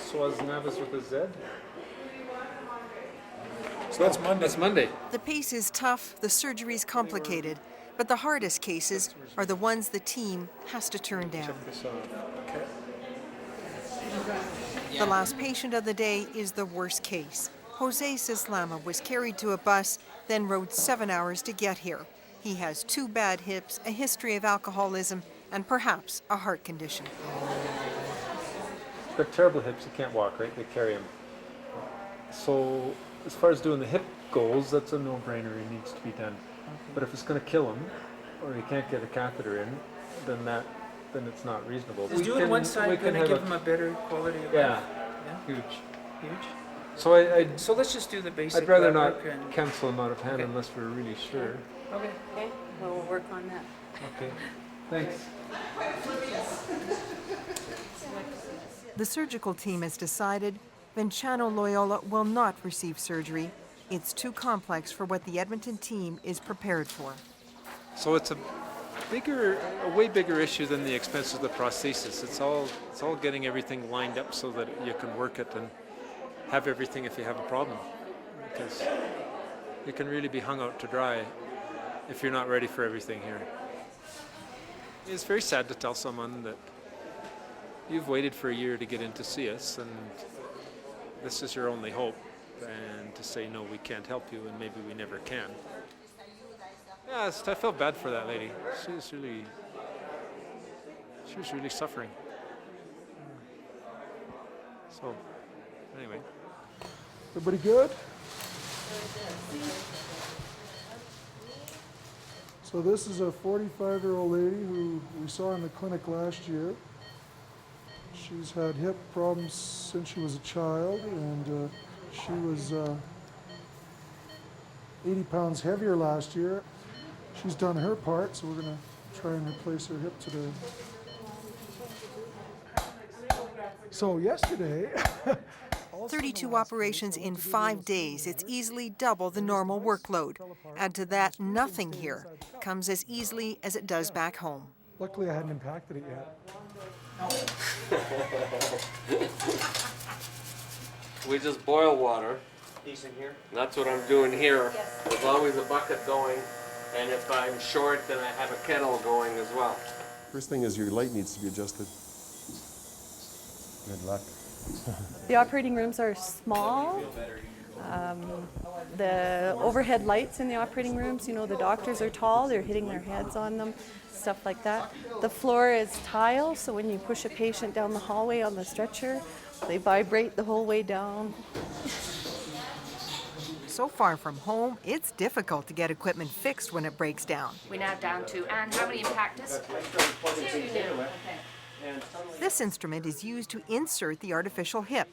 Suaznavis with a Z? So that's Monday. That's Monday. The pace is tough, the surgery's complicated, but the hardest cases are the ones the team has to turn down. Check this off. Okay. The last patient of the day is the worst case. Jose Sislama was carried to a bus, then rode 7 hours to get here. He has 2 bad hips, a history of alcoholism, and perhaps a heart condition. He's got terrible hips. He can't walk, right? They carry him. So as far as doing the hip goes, that's a no-brainer. It needs to be done. But if it's going to kill him, or he can't get a catheter in, then it's not reasonable. Is doing one side going to give him a better quality of life? Yeah, huge. Huge? So let's just do the basic. I'd rather not and... cancel him out of hand unless we're really sure. Okay. Okay, well, we'll work on that. Okay, thanks. The surgical team has decided Vinciano Loyola will not receive surgery. It's too complex for what the Edmonton team is prepared for. So it's a way bigger issue than the expense of the prosthesis. It's all getting everything lined up so that you can work it and have everything if you have a problem. Because you can really be hung out to dry if you're not ready for everything here. It's very sad to tell someone that you've waited for a year to get in to see us and this is your only hope, and to say no, we can't help you and maybe we never can. Yeah, I felt bad for that lady. She was really suffering. So, anyway. Everybody good? So this is a 45-year-old lady who we saw in the clinic last year. She's had hip problems since she was a child, and she was 80 pounds heavier last year. She's done her part, so we're going to try and replace her hip today. So yesterday... 32 operations in 5 days. It's easily double the normal workload. Add to that, nothing here comes as easily as it does back home. Luckily, I hadn't impacted it yet. We just boil water. Decent here. That's what I'm doing here. There's always a bucket going, and if I'm short, then I have a kettle going as well. First thing is your light needs to be adjusted. Good luck. The operating rooms are small. The overhead lights in the operating rooms, you know, the doctors are tall, they're hitting their heads on them, stuff like that. The floor is tile, so when you push a patient down the hallway on the stretcher, they vibrate the whole way down. So far from home, it's difficult to get equipment fixed when it breaks down. We're now down to, and how many in practice? 2. This instrument is used to insert the artificial hip.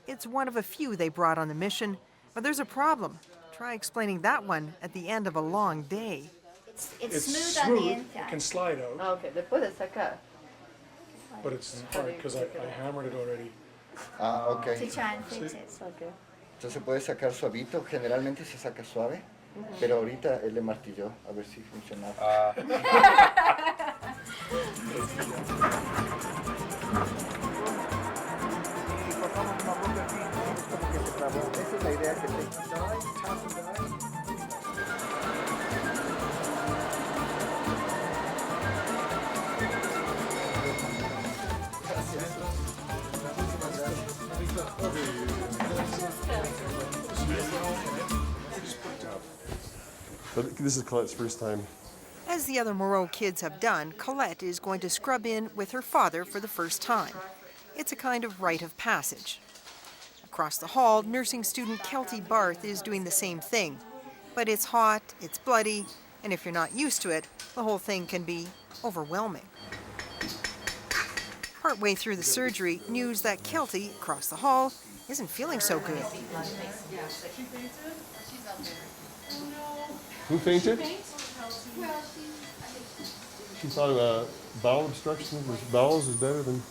It's one of a few they brought on the mission, but there's a problem. Try explaining that one at the end of a long day. It's smooth on the inside. It can slide out, Okay, le puedes sacar. but it's hard because I hammered it already. Ah, ok. To try and fix it. Okay. Entonces se puede sacar suavito, generalmente se saca suave, pero ahorita él le martilló a ver si funcionaba. Esa es la idea que tengo. But this is Colette's first time. As the other Moreau kids have done, Colette is going to scrub in with her father for the first time. It's a kind of rite of passage. Across the hall, nursing student Kelty Barth is doing the same thing. But it's hot, it's bloody, and if you're not used to it, the whole thing can be overwhelming. Partway through the surgery, news that Kelty, across the hall, isn't feeling so good. Who fainted? She thought bowel obstruction with bowels is better than...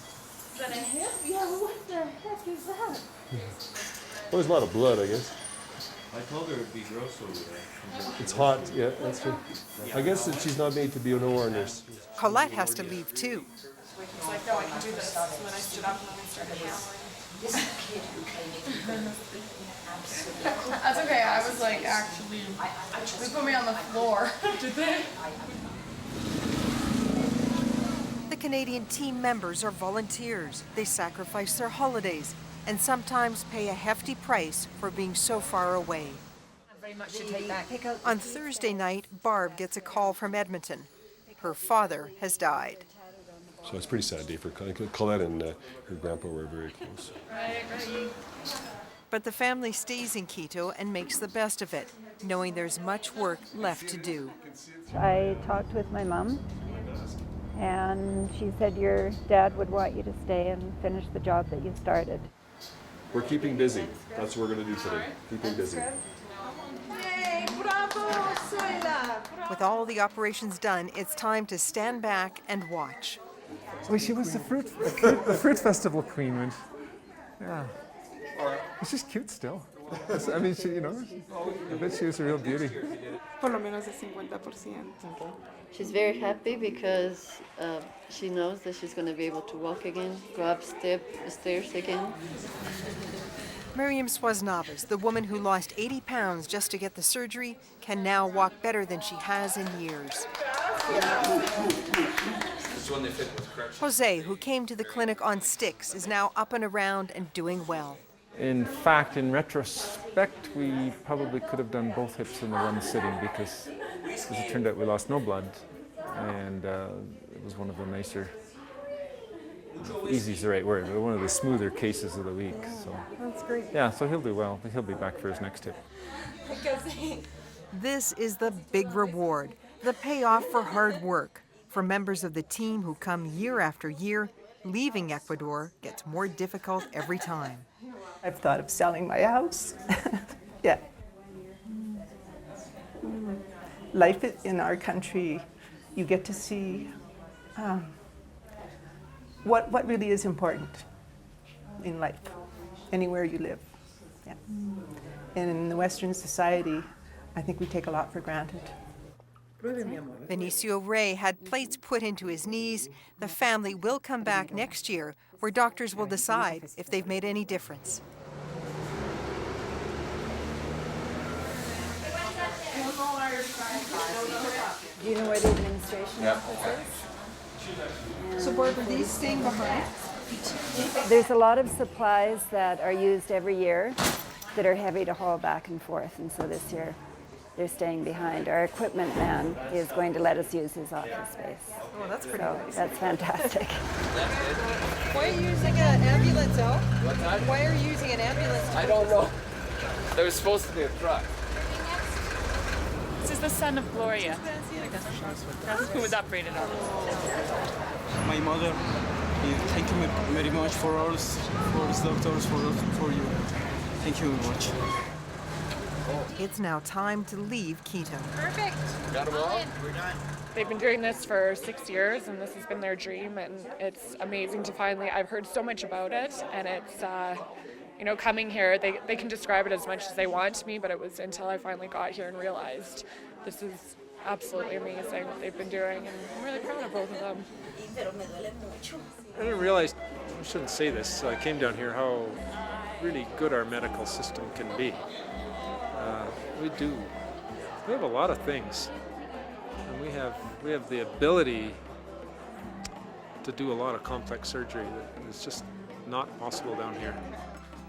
But a hip? Yeah, what the heck is that? Well, there's a lot of blood, I guess. I told her it'd be gross over there. It's hot, yeah, that's true. I guess that she's not made to be an OR nurse. Colette has to leave too. He's like, no, I can do this. So then I stood up and then we started hammering. That's okay. I was like, actually, they put me on the floor. Did they? The Canadian team members are volunteers. They sacrifice their holidays and sometimes pay a hefty price for being so far away. Very much to take back. On Thursday night, Barb gets a call from Edmonton. Her father has died. So it's a pretty sad day for Colette, and her grandpa were very close. But the family stays in Quito and makes the best of it, knowing there's much work left to do. I talked with my mom, and she said your dad would want you to stay and finish the job that you started. We're keeping busy. That's what we're going to do today. Keeping busy. With all the operations done, it's time to stand back and watch. Well, she was the fruit festival queen. When, yeah, it's just cute still. I mean, she, I bet she was a real beauty. Por lo menos el 50%. She's very happy because she knows that she's going to be able to walk again, go up stairs again. Miriam Suaznavas, the woman who lost 80 pounds just to get the surgery, can now walk better than she has in years. Jose, who came to the clinic on sticks, is now up and around and doing well. In fact, in retrospect, we probably could have done both hips in the one sitting because, as it turned out, we lost no blood, and it was one of the nicer, easy is the right word, but one of the smoother cases of the week. So That's great. yeah, so he'll do well. He'll be back for his next hip. This is the big reward, the payoff for hard work. For members of the team who come year after year, leaving Ecuador gets more difficult every time. I've thought of selling my house. Yeah. Life in our country, you get to see what really is important in life, anywhere you live. Yeah. And in the Western society, I think we take a lot for granted. Benicio Rey had plates put into his knees. The family will come back next year, where doctors will decide if they've made any difference. Do you know where the administration office is? So, Barb, are these staying behind? There's a lot of supplies that are used every year that are heavy to haul back and forth, and so this year they're staying behind. Our equipment man is going to let us use his office space. Oh, that's pretty So nice. that's fantastic. Why are you using an ambulance, Al? What's that? Why are you using an ambulance? I don't know. There was supposed to be a truck. This is the son of Gloria. That's who was operated on. My mother, thank you very much for all these doctors, for you. Thank you very much. It's now time to leave Quito. Perfect. Got them all? They've been doing this for 6 years, and this has been their dream, and it's amazing to finally, I've heard so much about it, and it's, coming here, they can describe it as much as they want to me, but it was until I finally got here and realized this is absolutely amazing what they've been doing, and I'm really proud of both of them. I didn't realize, I shouldn't say this, so I came down here, how really good our medical system can be. We have a lot of things, and we have the ability to do a lot of complex surgery that is just not possible down here.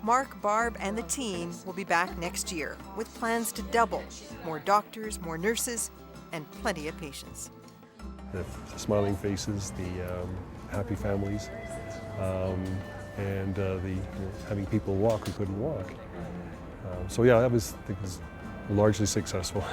Mark, Barb, and the team will be back next year with plans to double. More doctors, more nurses, and plenty of patients. The smiling faces, the happy families, and having people walk who couldn't walk. So yeah, that was largely successful.